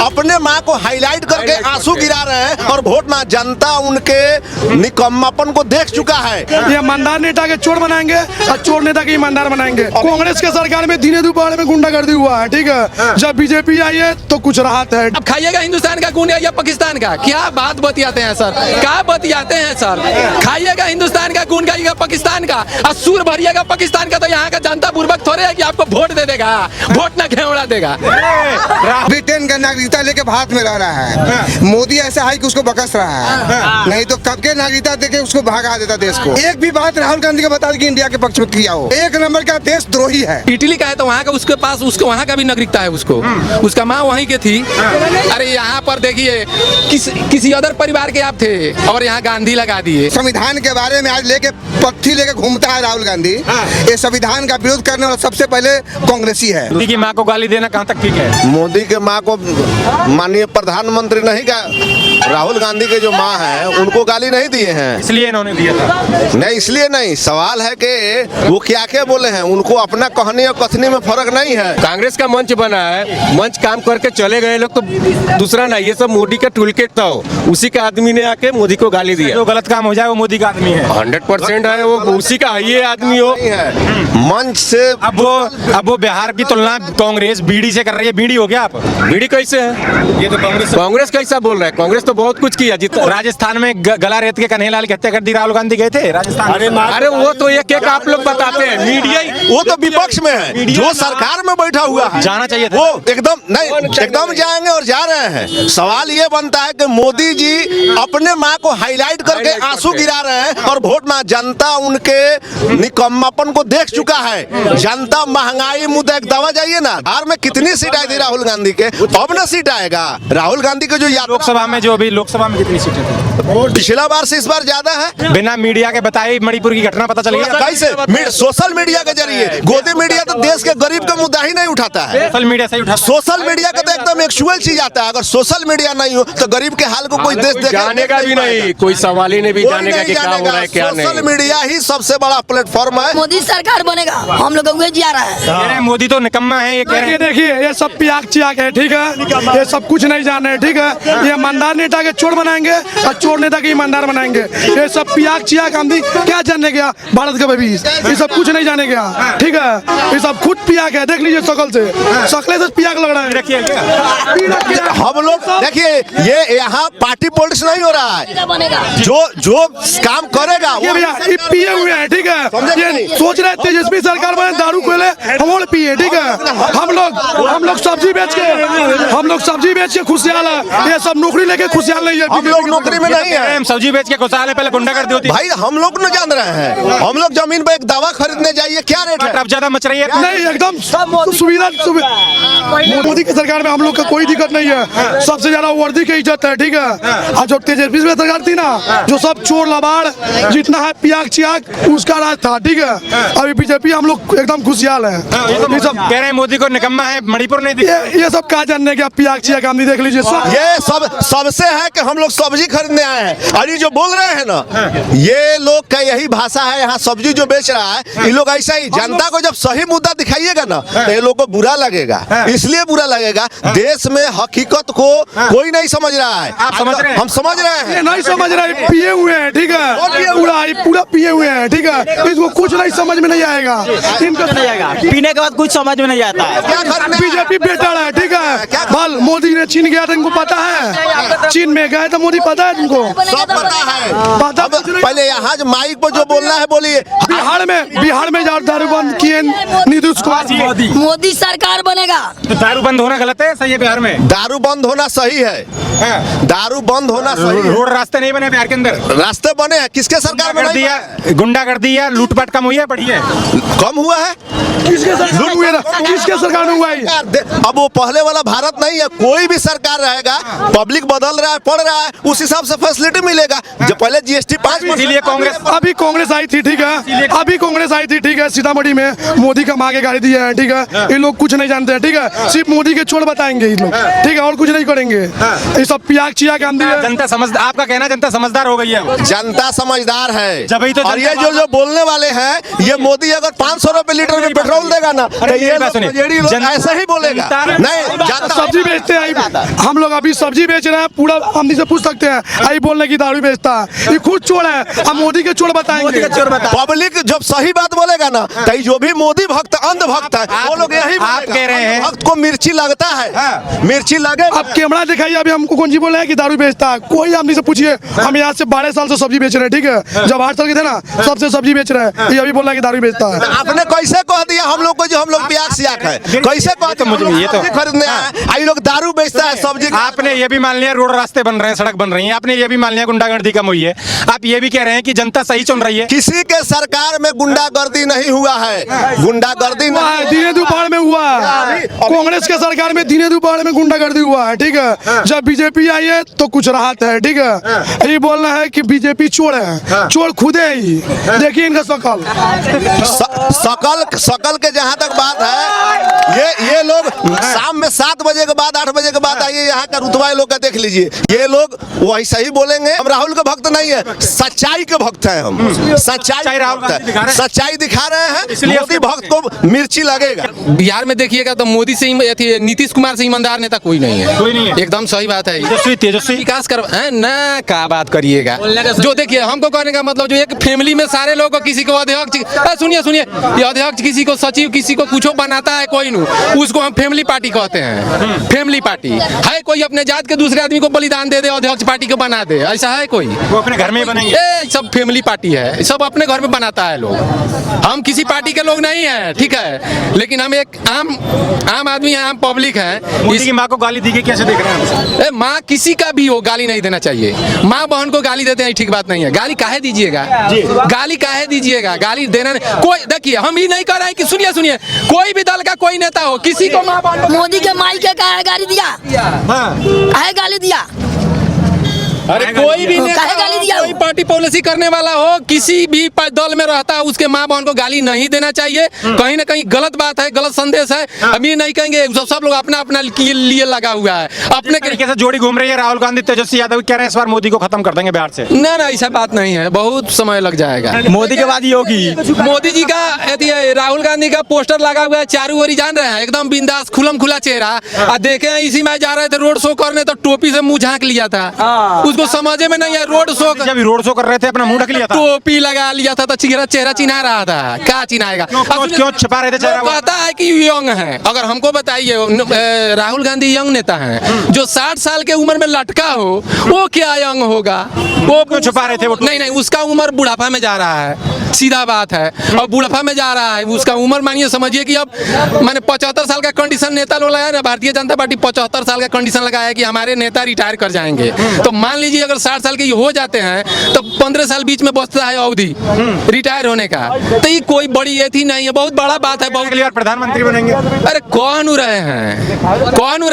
अपने माँ को हाईलाइट करके आंसू गिरा रहे हैं और वोट ना जनता उनके निकम्मापन को देख चुका है। ये ईमानदार नेता के चोर बनाएंगे और चोर नेता के ईमानदार बनाएंगे। कांग्रेस के सरकार में दिने दोपहर में गुंडागर्दी हुआ है, ठीक है। जब बीजेपी आई है तो कुछ राहत है। अब खाइएगा हिंदुस्तान का गुण या पाकिस्तान का, क्या बात बतियाते हैं सर, क्या बतियाते हैं सर। खाइएगा हिंदुस्तान का गुण गाइएगा पाकिस्तान का और सुर भरिएगा पाकिस्तान का, तो यहाँ का जनता पूर्वक थोड़े है कि आपको वोट दे देगा, वोट ना घेवड़ा देगा। ब्रिटेन का नागरिकता लेके भारत में रह रहा है। मोदी ऐसा है कि उसको बकस रहा है, नहीं तो कब के नागरिकता देके उसको भगा देता देश को। एक भी बात राहुल गांधी को बता दी कि इंडिया के पक्ष में किया हो। एक नंबर का देशद्रोही है। इटली का है तो वहाँ का उसके पास उसको वहाँ का भी नागरिकता है उसको, उसका माँ वहीं के थी। अरे यहाँ पर देखिए किसी अदर परिवार के आप थे और यहाँ गांधी लगा दिए। संविधान के बारे में आज लेके पत्थी लेके घूमता है राहुल गांधी। ये संविधान का विरोध करने वाला सबसे पहले कांग्रेसी है। मोदी की माँ को गाली देना कहाँ तक ठीक है? मोदी के माँ को माननीय प्रधानमंत्री नहीं का राहुल गांधी के जो माँ है उनको गाली नहीं दिए हैं, इसलिए इन्होंने दिया था। नहीं इसलिए नहीं, सवाल है कि वो क्या क्या बोले हैं, उनको अपना कहनी और कथनी में फर्क नहीं है। कांग्रेस का मंच बना है, मंच काम करके चले गए लोग, तो दूसरा ना, ये सब मोदी का टूलकिट था, उसी का आदमी ने आके मोदी को गाली दिया। जो गलत काम हो जाए वो मोदी का आदमी है, 100% है, वो उसी का ये आदमी हो। मंच से अब वो बिहार की तुलना कांग्रेस बीड़ी से कर रही है। बीड़ी हो गया आप? बीड़ी कैसे है? ये तो कांग्रेस कैसा बोल रहा है? कांग्रेस तो बहुत कुछ किया। राजस्थान में गला रेत के कन्हैयालाल की हत्या कर दी, राहुल गांधी गए थे राजस्थान। अरे वो तो एक एक आप लोग बताते हैं, मीडिया वो तो विपक्ष में है, जो सरकार में बैठा हुआ है जाना चाहिए था। वो एकदम नहीं, एकदम जाएंगे और जा रहे हैं। सवाल ये बनता है कि मोदी जी अपने माँ को हाईलाइट करके आंसू गिरा रहे हैं और वोट ना जनता उनके निकम्मापन को देख चुका है। जनता महंगाई मुद्दा एक दवा जाइए ना, बिहार में कितनी सीट आई थी राहुल गांधी के, अब ना सीट आएगा। राहुल गांधी के जो लोकसभा में जो अभी लोकसभा में कितनी सीटें थी? पिछला बार से इस बार ज्यादा है। बिना मीडिया के बताए मणिपुर की घटना पता चल गया कैसे? सोशल मीडिया के जरिए। गोदी मीडिया तो देश के गरीब का मुद्दा ही नहीं उठाता है। सोशल मीडिया से उठा, सोशल मीडिया का तो एकदम एक्चुअल चीज आता है। अगर सोशल मीडिया नहीं हो तो गरीब के हाल को कोई देश जानेगा भी नहीं, कोई सवाल ही नहीं भी जानेगा कि क्या हो रहा है क्या नहीं। सोशल मीडिया ही सबसे बड़ा प्लेटफॉर्म है। मोदी सरकार बनेगा, हम लोग को जा रहा है। मोदी तो निकम्मा है, ये कह रहे हैं। देखिए ये सब पियाक चियाक है, ठीक है। ये सब कुछ नहीं जान रहे, ठीक है। ये ईमानदार नेता के चोर बनाएंगे और चोर नेता के ईमानदार बनाएंगे। ये सब पियाक चियाक आंधी क्या जानने गया भारत का भविष्य, ये सब कुछ नहीं जाने गया, ठीक है। ये सब खुद पियाक है, देख लीजिए शकल से पियाक लग रहा है। हम लोग देखिए ये यहाँ पार्टी पॉलिटिक्स नहीं हो रहा है। जो काम करेगा ये भैया ये पिए हुए हैं, ठीक है। ये सोच रहे तेजस्वी सरकार में दारू कोले हम और पिए, ठीक है। हम लोग सब्जी बेच के खुशहाल है। ये सब नौकरी लेके खुशहाल नहीं है। हम लोग नौकरी में नहीं है, हम सब्जी बेच के खुशहाल है, पहले गुंडागर्दी होती है। भाई हम लोग न जान रहे हैं। हम लोग जमीन पे एक दवा खरीदने जाइए, क्या रेट है? अब ज्यादा मच रही है। नहीं एकदम सुविधा। मोदी की सरकार में हम लोग का कोई दिक्कत नहीं है। सबसे ज्यादा वर्दी की इज्जत है, ठीक है। और जो तेजस्वी सरकार थी ना, जो सब चोर लबाड़ जितना है पियाक चियाक उसका राज था, ठीक है। अभी बीजेपी हम लोग एकदम खुशहाल है। ये सब कह रहे हैं मोदी को निकम्मा है, मणिपुर नहीं दिया। ये सब क्या जानने क्या पियाक चियाक आदमी, देख लीजिए। ये सब सबसे है कि हम लोग सब्जी खरीदने आए हैं। और ये जो बोल रहे हैं ना, ये लोग का यही भाषा है। यहाँ सब्जी जो बेच रहा है, ये लोग ऐसा ही जनता को जब सही मुद्दा दिखाइएगा ना तो ये लोग को बुरा लगेगा। इसलिए बुरा लगेगा, देश में हकीकत को कोई नहीं समझ रहा है। आप समझ रहे हैं? हम समझ रहे हैं। ये नहीं समझ रहे, पिए हुए हैं, ठीक है। पूरा पिए हुए हैं, ठीक है। इसको कुछ नहीं समझ में नहीं आएगा, इनको नहीं आएगा। पीने के बाद कुछ समझ में नहीं आता है। बीजेपी बेटर है, ठीक है। बल मोदी ने चीन गया था, इनको पता है। चीन में गए तो मोदी पता है तुमको, सब पता है। पता अब पहले यहाँ जो माइक पर जो बोलना है बोलिए। बिहार में दारू बंद किए नीतीश कुमार। मोदी सरकार बनेगा। तो दारू बंद होना गलत है, सही है? बिहार में दारू बंद होना सही है। दारू बंद होना सही है। रोड रास्ते नहीं बने बिहार के अंदर? रास्ते बने हैं, किसके सरकार में नहीं बने? गुंडागर्दी या लूटपाट कम हुई है, बढ़ी है? कम हुआ है। किसके सरकार में हुआ है? अब वो पहले वाला भारत नहीं है। कोई भी सरकार रहेगा, पब्लिक बदल रहा है, पढ़ रहा है, उस हिसाब से फैसिलिटी मिलेगा। जो पहले GST 5%। अभी कांग्रेस आई थी, ठीक है। अभी कांग्रेस आई थी, ठीक है। सीतामढ़ी में मोदी का माँ के गाड़ी दिया है, ठीक है। ये लोग कुछ नहीं जानते हैं, ठीक है। सिर्फ मोदी के चोर बताएंगे ये लोग, ठीक है, और कुछ नहीं करेंगे। ये सब पियाक चिया के आंधी है। जनता समझ, आपका कहना है जनता समझदार हो गई है। जनता समझदार है। जब ही तो और ये जनता जो बोलने वाले हैं, ये मोदी अगर 500 रुपए लीटर में पेट्रोल देगा ना, तो ये बात सुनिए, ऐसा ही बोलेगा। नहीं, जनता सब्जी बेचते हैं, हम लोग अभी सब्जी बेच रहे हैं, पूरा आमदी से पूछ सकते हैं, आई बोलने की दारू बेचता है, ये खुद चोर है। अब मोदी के चोर बताएंगे। पब्लिक जब सही बात बोलेगा ना, तो जो भी मोदी भक्त अंध भक्त है, वो लोग यही आप कह रहे हैं भक्त को मिर्ची लगता है, मिर्ची लगे। अब कैमरा दिखाइए, अभी हमको कौन जी बोल रहे हैं कि दारू बेचता है। कोई आदमी से पूछिए, हम यहाँ से 12 साल से सब्जी बेच रहे हैं, ठीक है। जब 8 साल के थे ना, सबसे सब्जी बेच रहे हैं, ये अभी बोल रहा है कि दारू बेचता है। आपने कैसे कह दिया हम लोग को, जो हम लोग प्याज सियाक है, कैसे कह तो मुझे ये तो खरीदने आई लोग दारू बेचता है सब्जी। आपने ये भी मान लिया रोड रास्ते बन रहे हैं, सड़क बन रही है, आपने ये भी मान लिया गुंडागर्दी कम हुई है, आप ये भी कह रहे हैं कि जनता सही चुन रही है। किसी के सरकार में गुंडागर्दी नहीं हुआ है, गुंडागर्दी दिने दोपहर में हुआ है। कांग्रेस के सरकार में दिने दोपहर में गुंडागर्दी हुआ है, ठीक है। जब बीजेपी आई है तो कुछ राहत है, ठीक है। ये बोलना है कि बीजेपी चोर है, चोर खुद है ही। देखिए इनका शकल, सकल के जहाँ तक बात है, ये लोग शाम में 7 बजे के बाद 8 बजे के बाद आइए, यहाँ का रुतबा लोग का देख लीजिए, ये लोग वही सही बोलेंगे। हम राहुल के भक्त नहीं है, सच्चाई के भक्त हैं हम, सच्चाई सच्चाई दिखा रहे हैं, इसलिए मोदी भक्त को मिर्ची लगेगा। बिहार में देखिएगा तो मोदी से ही, नीतीश कुमार से ईमानदार नेता कोई नहीं है, कोई नहीं है। एकदम सही बात है। तेजस्वी विकास कर ना क्या बात करिएगा, जो देखिए हमको कहने का मतलब, जो एक फैमिली में सारे लोग किसी को अध्यक्ष, सुनिए ये अध्यक्ष किसी को सचिव किसी को कुछ बनाता है, कोई नहीं, उसको हम फैमिली पार्टी कहते हैं। फैमिली पार्टी है, कोई अपने जात के दूसरे आदमी को बलिदान दे दे, अध्यक्ष पार्टी को बना दे, ऐसा है कोई? वो अपने घर में ही बनेंगे। ये सब फैमिली पार्टी है, सब अपने घर में बनाता है लोग। हम किसी पार्टी के लोग नहीं है, ठीक है, लेकिन हम एक आम आदमी है, आम पब्लिक है। मोदी की माँ को गाली दी गई, कैसे देख रहे हैं? माँ किसी का भी हो गाली नहीं देना चाहिए। माँ बहन को गाली देते हैं, ठीक बात नहीं है। गाली काहे दीजिएगा, गाली काहे दीजिएगा, गाली देना नहीं। कोई देखिए, हम ही नहीं कर रहे हैं कि सुनिए कोई भी दल का कोई नेता हो, किसी को माँ बहन मोदी के माई के काहे गाली दिया, काहे गाली दिया, अरे कोई भी नेता काहे गाली दिया? कोई पार्टी पॉलिसी करने वाला हो, किसी भी दल में रहता है, उसके माँ बहन को गाली नहीं देना चाहिए। कहीं ना कहीं गलत बात है, गलत संदेश है। हम ये नहीं कहेंगे, सब लोग अपना अपना लिए लगा हुआ है, अपने तरीके से जोड़ी घूम रही है। राहुल गांधी तेजस्वी यादव कह रहे हैं इस बार मोदी को खत्म कर देंगे बिहार से। ना ऐसा बात नहीं है, बहुत समय लग जाएगा। मोदी के बाद योगी, मोदी जी का राहुल गांधी का पोस्टर लगा हुआ है, चारों ओर जान रहे हैं, एकदम बिंदास खुलम खुला चेहरा। देखे इसी में जा रहे थे रोड शो करने, तो टोपी से मुंह झांक लिया था, उसको समझे में नहीं है। रोड शो जब रोड शो कर रहे थे अपना मुंह ढक लिया था, टोपी लगा लिया था, तो चेहरा चिन्हा रहा था। क्या चिन्हाएगा? क्यों छिपा रहे थे चेहरा? कहता है कि यंग है। अगर हमको बताइए, राहुल गांधी यंग नेता हैं, जो 60 साल के उम्र में लटका हो, वो क्या यंग होगा? वो क्यों छुपा रहे थे? वो नहीं, उसका उम्र बुढ़ापा में जा रहा है, सीधा बात है। और बुढ़ापा में जा रहा है, उसका उम्र मानिए समझिए कि अब मैंने 75 साल का कंडीशन नेता लोग लगाया ना, भारतीय जनता पार्टी 75 साल का कंडीशन लगाया है कि हमारे नेता रिटायर कर जाएंगे। तो मान लीजिए अगर 60 साल के हो जाते हैं, तो 15 साल बीच में बचता है अवधि रिटायर होने का। तो ये कोई बड़ी ये थी नहीं है, बहुत बड़ा बात है। बहुत अगली बार प्रधानमंत्री बनेंगे। अरे कौन हो रहे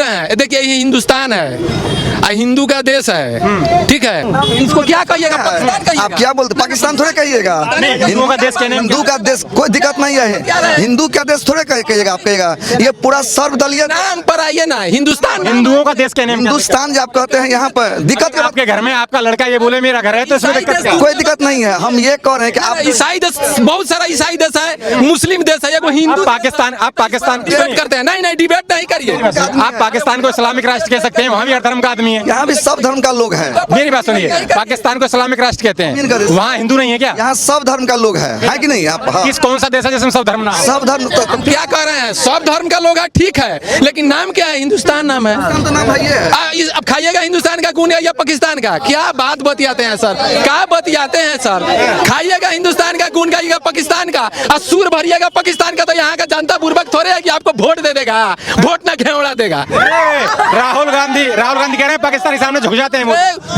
हैं, देखिए ये हिंदुस्तान है, हिंदू का देश है, ठीक है। इसको क्या कहिएगा, पाकिस्तान कहिएगा? आप क्या बोलते, पाकिस्तान थोड़े कहिएगा, हिंदुओं का देश कहने, हिंदू का देश, कोई दिक्कत नहीं है। हिंदू का देश थोड़े कहिएगा, आप कहिएगा ये पूरा सर्वदलीय नाम पर आइए ना, हिंदुस्तान हिंदुओं का देश कहने, हिंदुस्तान जब आप कहते हैं, यहाँ पर दिक्कत के आपके घर में आपका लड़का ये बोले मेरा घर है, तो इसमें दिक्कत क्या? कोई दिक्कत नहीं है। हम ये कह रहे हैं कि आप ईसाई देश, बहुत सारा ईसाई देश है, मुस्लिम देश है, वो हिंदू। आप पाकिस्तान डिबेट करते हैं, नहीं डिबेट नहीं करिए। आप पाकिस्तान को इस्लामिक राष्ट्र कह सकते हैं, वहाँ भी हर धर्म का आदमी है। यहाँ भी सब धर्म का लोग है। मेरी बात सुनिए, पाकिस्तान को इस्लामिक राष्ट्र कहते हैं, वहाँ हिंदू नहीं है क्या? यहाँ सब धर्म का लोग है कि नहीं? आप किस कौन सा देश है जिसमें सब धर्म ना? सब धर्म तो क्या कह रहे हैं, सब धर्म का लोग है, ठीक है, लेकिन नाम क्या है? हिंदुस्तान नाम है। नाम है ये। अब खाइएगा हिंदुस्तान का गुण या पाकिस्तान का? क्या बात बतियाते हैं सर, क्या बतियाते हैं सर? खाइएगा हिंदुस्तान का गुण गाइएगा पाकिस्तान का, और सुर भरिएगा पाकिस्तान का, तो यहाँ का जनता बुर्बक थोड़े है कि आपको वोट दे देगा, वोट ना घेवड़ा देगा। राहुल गांधी कह रहे हैं पाकिस्तान के सामने झुक जाते हैं।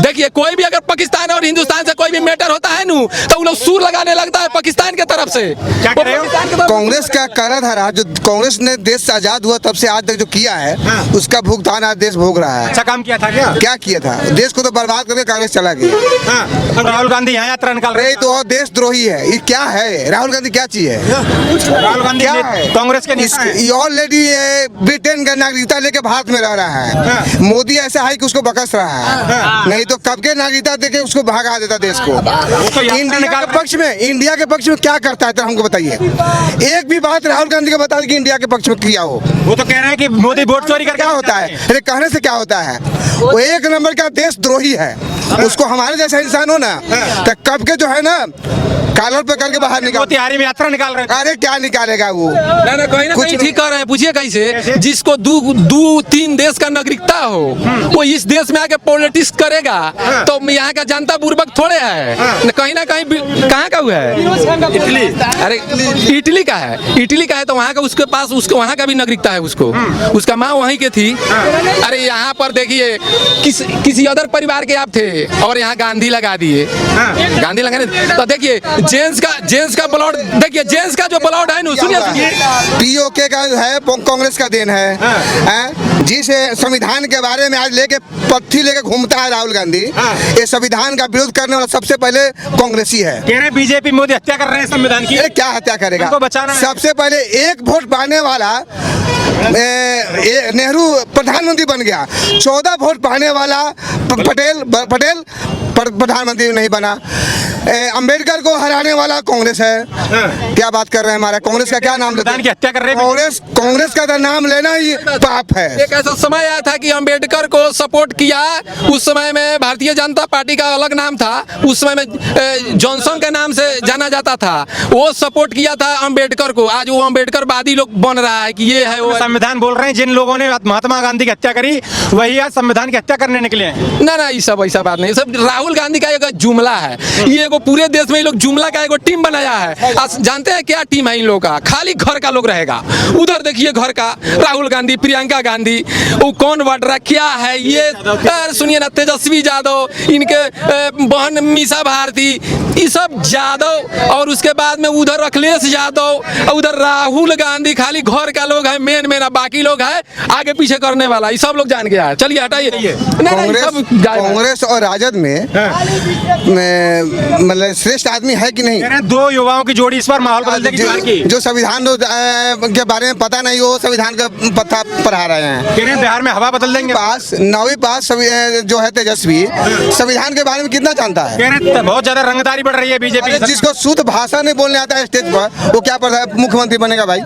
देखिए, कोई भी अगर पाकिस्तान और हिंदुस्तान से कोई भी मैटर होता है नू, तो वो लोग सुर लगाने लगता है पाकिस्तान के तरफ से। क्या कह रहे हो? कांग्रेस का कराधारा जो कांग्रेस ने देश से आजाद हुआ तब से आज तक जो किया है, उसका भुगतान आज देश भोग रहा है। अच्छा काम किया था क्या? क्या किया था? देश को तो बर्बाद करके कांग्रेस चला गया। अब राहुल गांधी यहाँ यात्रा निकाल रहे अरे तो देशद्रोही है, ये क्या है? राहुल गांधी क्या चीज है? राहुल गांधी क्या है? कांग्रेस के नेता हैं। ये ऑलरेडी ब्रिटेन का नागरिकता लेके भारत में रह रहा है। मोदी ऐसा है कि उसको बकस रहा है, नहीं तो कब के नागरिकता देके उसको भगा देता देश को। इंडिया के पक्ष में क्या करता है तो हमको बताइए। एक भी बात राहुल गांधी को बता दें कि इंडिया के पक्ष में किया हो। वो तो कह रहे हैं कि मोदी वोट चोरी करके क्या होता है? अरे कहने से क्या होता है? वो एक नंबर का देशद्रोही है। उसको हमारे जैसा इंसान हो ना तो कब के जो है ना कॉलर पे करके बाहर निकाल। तिहारी में यात्रा निकाल रहे थे। अरे क्या निकालेगा वो? ना कहीं ना कहीं ठीक कर रहे हैं। पूछिए कैसे? जिसको दो तीन देश का नागरिकता हो वो इस देश में आके पॉलिटिक्स करेगा तो यहाँ का जनता बुर्बक थोड़े है। कहीं ना कहीं कहाँ का हुआ है? इटली। अरे इटली का है, इटली का है तो वहाँ का उसके पास उसको वहाँ का भी नागरिकता है। उसको उसका माँ वहीं के थी। अरे यहाँ पर देखिए किसी अदर परिवार के आप थे और यहाँ गांधी लगा दिए। गांधी लगाने तो देखिए जेंट्स का ब्लड, देखिए जेंट्स का जो ब्लड है ना, सुनिए पीओके का है, कांग्रेस का देन है। जिस संविधान के बारे में आज लेके पत्थी लेके घूमता है राहुल गांधी, ये संविधान का विरोध करने वाला सबसे पहले कांग्रेसी है। कह रहे बीजेपी मोदी हत्या कर रहे हैं संविधान की। क्या हत्या करेगा? उनको बचाना है। सबसे पहले एक वोट पाने वाला नेहरू प्रधानमंत्री बन गया, 14 वोट पाने वाला पटेल प्रधानमंत्री नहीं बना। अंबेडकर को हराने वाला कांग्रेस है। क्या बात कर रहे हैं? हमारा कांग्रेस का क्या नाम लेते हैं? की हत्या कर रहे हैं। कांग्रेस का तो नाम लेना ही पाप है। एक ऐसा समय आया था कि अंबेडकर को सपोर्ट किया। उस समय में भारतीय जनता पार्टी का अलग नाम था, उस समय में जॉनसन के नाम से जाना जाता था। वो सपोर्ट किया था अंबेडकर को। आज वो अंबेडकरवादी लोग बन रहा है कि ये है वो। संविधान बोल रहे हैं जिन लोगों ने महात्मा गांधी की हत्या करी वही आज संविधान की हत्या करने निकले हैं। ना ये सब ऐसा बात नहीं। सब राहुल गांधी का एक जुमला है। ये एगो पूरे देश में ये लोग जुमला का एगो टीम बनाया है। जानते हैं क्या टीम है इन लोगों का? खाली घर का लोग रहेगा। उधर देखिए घर का राहुल गांधी, प्रियंका गांधी, वो कौन वाड्रा क्या है ये? सुनिए ना, तेजस्वी यादव, इनके बहन मीसा भारती, ये सब यादव, और उसके बाद में उधर अखिलेश यादव, उधर राहुल गांधी। खाली घर का लोग है मेन, बाकी लोग है आगे पीछे करने वाला। ये सब लोग जान गया है। चलिए हटाइए। कांग्रेस और राजद में मतलब श्रेष्ठ आदमी है कि नहीं? दो युवाओं की जोड़ी इस बार माहौल बदल देगी। जो संविधान के बारे में पता नहीं, वो संविधान का पता पढ़ा रहे हैं। बिहार में हवा बदल देंगे। नौवीं पास जो है तेजस्वी, संविधान के बारे में कितना जानता है? बहुत ज्यादा रंगदारी बढ़ रही है बीजेपी। जिसको शुद्ध भाषा नहीं बोलने आता है स्टेज पर, वो क्या मुख्यमंत्री बनेगा भाई?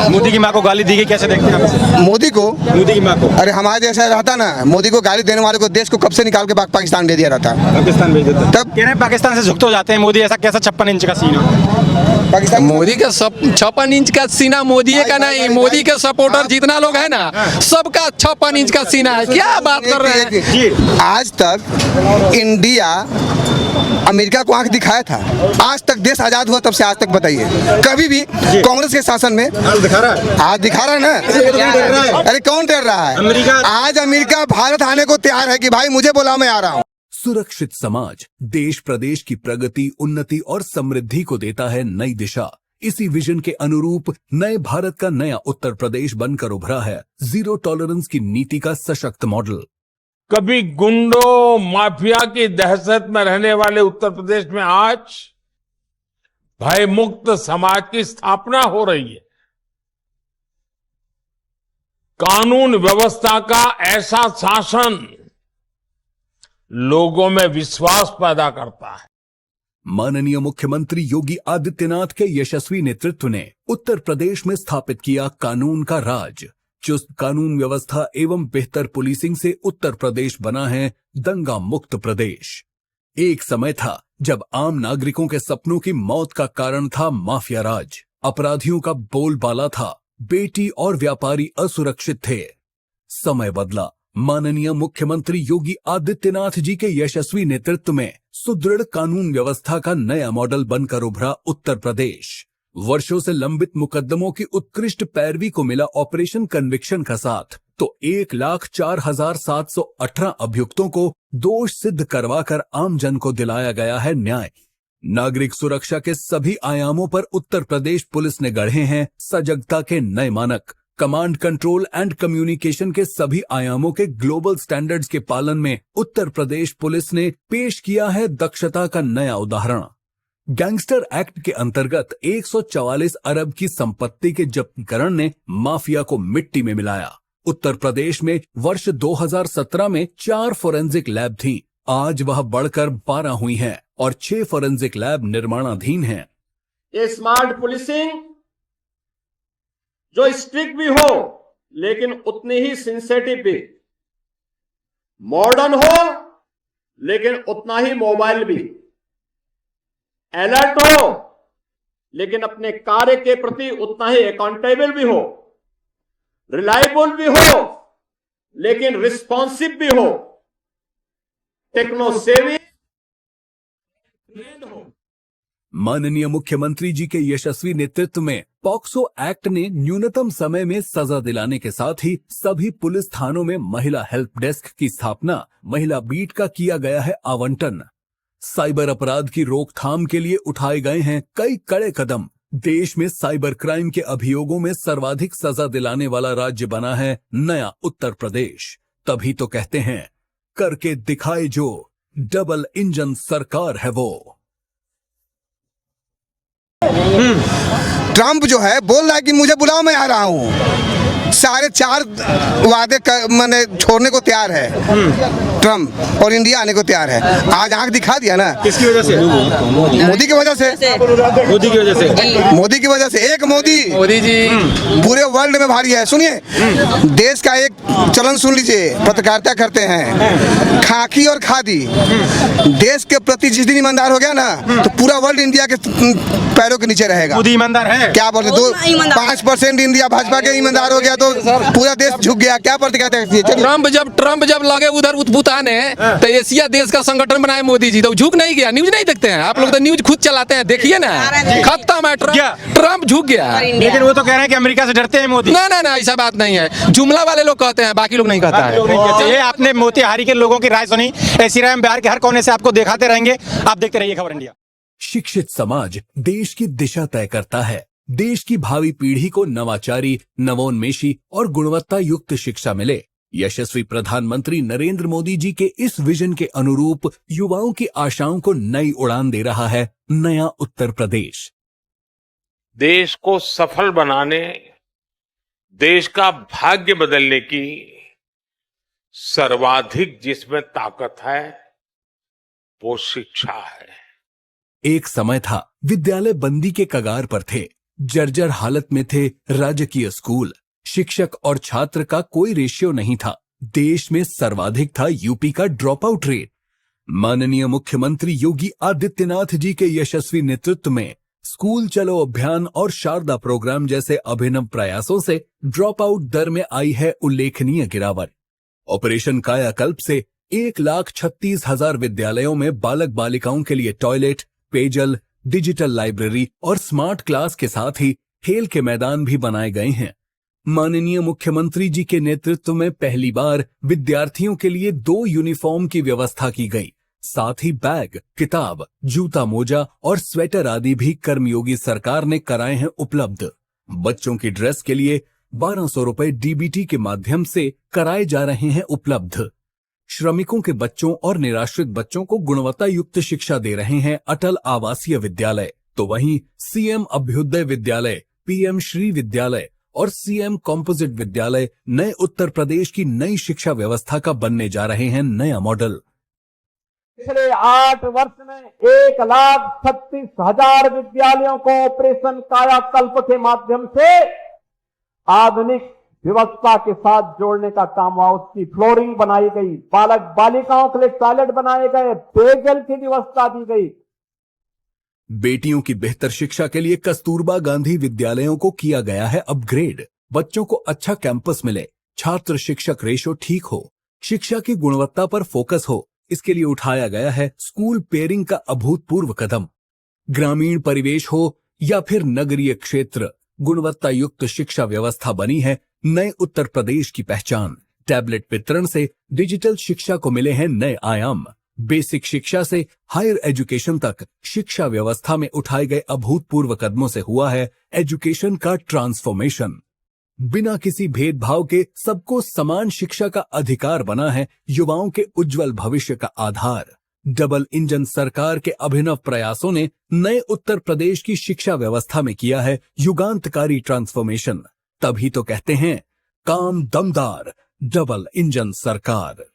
मोदी की माँ को गाली दी गई, कैसे देखते हैं? मोदी की माँ को? अरे हमारे जैसा रहता ना, मोदी को गाली देने वाले को देश को कब से निकाल के पाकिस्तान दे दिया रहता। पाकिस्तान भेज देता। तब कह रहे हैं पाकिस्तान से झुक तो जाते हैं मोदी। ऐसा कैसा 56 इंच का सीना? पाकिस्तान मोदी का 56 इंच का सीना मोदी का नहीं, मोदी के सपोर्टर जितना लोग है ना सबका 56 इंच का सीना है। क्या बात कर रहे हैं? आज तक इंडिया अमेरिका को आंख दिखाया था? आज तक देश आजाद हुआ तब से आज तक बताइए कभी भी कांग्रेस के शासन में? आज दिखा रहा है ना। अरे कौन डर रहा है? आज अमेरिका भारत आने को तैयार है कि भाई मुझे बोला, मैं आ रहा हूँ। सुरक्षित समाज देश प्रदेश की प्रगति, उन्नति और समृद्धि को देता है नई दिशा। इसी विजन के अनुरूप नए भारत का नया उत्तर प्रदेश बनकर उभरा है जीरो टॉलरेंस की नीति का सशक्त मॉडल। कभी गुंडों माफिया की दहशत में रहने वाले उत्तर प्रदेश में आज भय मुक्त समाज की स्थापना हो रही है। कानून व्यवस्था का ऐसा शासन लोगों में विश्वास पैदा करता है। माननीय मुख्यमंत्री योगी आदित्यनाथ के यशस्वी नेतृत्व ने उत्तर प्रदेश में स्थापित किया कानून का राज। चुस्त कानून व्यवस्था एवं बेहतर पुलिसिंग से उत्तर प्रदेश बना है दंगा मुक्त प्रदेश। एक समय था जब आम नागरिकों के सपनों की मौत का कारण था माफिया राज। अपराधियों का बोलबाला था, बेटी और व्यापारी असुरक्षित थे। समय बदला। माननीय मुख्यमंत्री योगी आदित्यनाथ जी के यशस्वी नेतृत्व में सुदृढ़ कानून व्यवस्था का नया मॉडल बनकर उभरा उत्तर प्रदेश। वर्षों से लंबित मुकदमों की उत्कृष्ट पैरवी को मिला ऑपरेशन कन्विक्शन का साथ, तो 1,04,718 अभियुक्तों को दोष सिद्ध करवाकर आमजन को दिलाया गया है न्याय। नागरिक सुरक्षा के सभी आयामों पर उत्तर प्रदेश पुलिस ने गढ़े हैं सजगता के नए मानक। कमांड कंट्रोल एंड कम्युनिकेशन के सभी आयामों के ग्लोबल स्टैंडर्ड्स के पालन में उत्तर प्रदेश पुलिस ने पेश किया है दक्षता का नया उदाहरण। गैंगस्टर एक्ट के अंतर्गत 144 अरब की संपत्ति के जब्तीकरण ने माफिया को मिट्टी में मिलाया। उत्तर प्रदेश में वर्ष 2017 में 4 फोरेंसिक लैब थी, आज वह बढ़कर 12 हुई हैं और 6 फोरेंसिक लैब निर्माणाधीन हैं। ये स्मार्ट पुलिसिंग जो स्ट्रिक्ट भी हो लेकिन उतनी ही सिंसेटिव भी, मॉडर्न हो लेकिन उतना ही मोबाइल भी, अलर्ट हो लेकिन अपने कार्य के प्रति उतना ही अकाउंटेबल भी हो, रिलायबल भी हो लेकिन रिस्पॉन्सिव भी हो, टेक्नो सेवी हो। माननीय मुख्यमंत्री जी के यशस्वी नेतृत्व में पॉक्सो एक्ट ने न्यूनतम समय में सजा दिलाने के साथ ही सभी पुलिस थानों में महिला हेल्प डेस्क की स्थापना, महिला बीट का किया गया है आवंटन। साइबर अपराध की रोकथाम के लिए उठाए गए हैं कई कड़े कदम। देश में साइबर क्राइम के अभियोगों में सर्वाधिक सजा दिलाने वाला राज्य बना है नया उत्तर प्रदेश। तभी तो कहते हैं करके दिखाए जो, डबल इंजन सरकार है वो। ट्रम्प जो है बोल रहा है कि मुझे बुलाओ मैं आ रहा हूँ, सारे 4 वादे मैंने छोड़ने को तैयार है ट्रम्प और इंडिया आने को तैयार है। आज आंख दिखा दिया ना। किसकी वजह से? मोदी की वजह से। मोदी की वजह से। मोदी की वजह से। एक मोदी जी पूरे वर्ल्ड में भारी है। सुनिए, देश का एक चलन सुन लीजिए, पत्रकारिता करते हैं, खाकी और खादी। देश के प्रति जिस दिन ईमानदार हो गया ना तो पूरा वर्ल्ड इंडिया के पैरों के नीचे रहेगा। मोदी ईमानदार है क्या बोलते? 5% इंडिया भाजपा के ईमानदार हो गया तो पूरा देश झुक गया। क्या प्रतिक्रिया है? ट्रम्प जब लगे उधर उतपुताने तो एशिया देश का संगठन बनाए मोदी जी, तो झुक नहीं गया। न्यूज नहीं देखते हैं आप लोग? तो न्यूज खुद चलाते हैं, देखिए ना, खत्म है ट्रम्प झुक गया। लेकिन वो तो कह रहे हैं कि अमेरिका से डरते हैं मोदी। ना ना ना, ऐसा बात नहीं है, जुमला वाले लोग कहते हैं, बाकी लोग नहीं कहता है। ये आपने मोतिहारी के लोगों की राय सुनी, ऐसी राय हम बिहार के हर कोने से आपको दिखाते रहेंगे। आप देखते रहिए खबर इंडिया। शिक्षित समाज देश की दिशा तय करता है। देश की भावी पीढ़ी को नवाचारी, नवोन्मेषी और गुणवत्ता युक्त शिक्षा मिले। यशस्वी प्रधानमंत्री नरेंद्र मोदी जी के इस विजन के अनुरूप युवाओं की आशाओं को नई उड़ान दे रहा है नया उत्तर प्रदेश। देश को सफल बनाने, देश का भाग्य बदलने की सर्वाधिक जिसमें ताकत है वो शिक्षा है। एक समय था विद्यालय बंदी के कगार पर थे, जर्जर हालत में थे राजकीय स्कूल। शिक्षक और छात्र का कोई रेशियो नहीं था। देश में सर्वाधिक था यूपी का ड्रॉप आउट रेट। माननीय मुख्यमंत्री योगी आदित्यनाथ जी के यशस्वी नेतृत्व में स्कूल चलो अभियान और शारदा प्रोग्राम जैसे अभिनव प्रयासों से ड्रॉप आउट दर में आई है उल्लेखनीय गिरावट। ऑपरेशन कायाकल्प से 1,36,000 विद्यालयों में बालक बालिकाओं के लिए टॉयलेट, पेयजल, डिजिटल लाइब्रेरी और स्मार्ट क्लास के साथ ही खेल के मैदान भी बनाए गए हैं। माननीय मुख्यमंत्री जी के नेतृत्व में पहली बार विद्यार्थियों के लिए 2 यूनिफॉर्म की व्यवस्था की गई। साथ ही बैग, किताब, जूता मोजा और स्वेटर आदि भी कर्मयोगी सरकार ने कराए हैं उपलब्ध। बच्चों की ड्रेस के लिए 1200 रुपए डीबीटी के माध्यम से कराए जा रहे हैं उपलब्ध। श्रमिकों के बच्चों और निराश्रित बच्चों को गुणवत्ता युक्त शिक्षा दे रहे हैं अटल आवासीय विद्यालय। तो वहीं सीएम अभ्युदय विद्यालय, पीएम श्री विद्यालय और सीएम कॉम्पोजिट विद्यालय नए उत्तर प्रदेश की नई शिक्षा व्यवस्था का बनने जा रहे हैं नया मॉडल। पिछले 8 वर्ष में 1,36,000 विद्यालयों को ऑपरेशन कायाकल्प के माध्यम से आधुनिक व्यवस्था के साथ जोड़ने का काम हुआ। उसकी फ्लोरिंग बनाई गई, बालक बालिकाओं के लिए टॉयलेट बनाए गए, पेयजल की व्यवस्था दी गई। बेटियों की बेहतर शिक्षा के लिए कस्तूरबा गांधी विद्यालयों को किया गया है अपग्रेड। बच्चों को अच्छा कैंपस मिले, छात्र शिक्षक रेशो ठीक हो, शिक्षा की गुणवत्ता पर फोकस हो, इसके लिए उठाया गया है स्कूल पेयरिंग का अभूतपूर्व कदम। ग्रामीण परिवेश हो या फिर नगरीय क्षेत्र, गुणवत्ता युक्त शिक्षा व्यवस्था बनी है नए उत्तर प्रदेश की पहचान। टैबलेट वितरण से डिजिटल शिक्षा को मिले हैं नए आयाम। बेसिक शिक्षा से हायर एजुकेशन तक शिक्षा व्यवस्था में उठाए गए अभूतपूर्व कदमों से हुआ है एजुकेशन का ट्रांसफॉर्मेशन। बिना किसी भेदभाव के सबको समान शिक्षा का अधिकार बना है युवाओं के उज्जवल भविष्य का आधार। डबल इंजन सरकार के अभिनव प्रयासों ने नए उत्तर प्रदेश की शिक्षा व्यवस्था में किया है युगांतकारी ट्रांसफॉर्मेशन। तभी तो कहते हैं काम दमदार, डबल इंजन सरकार।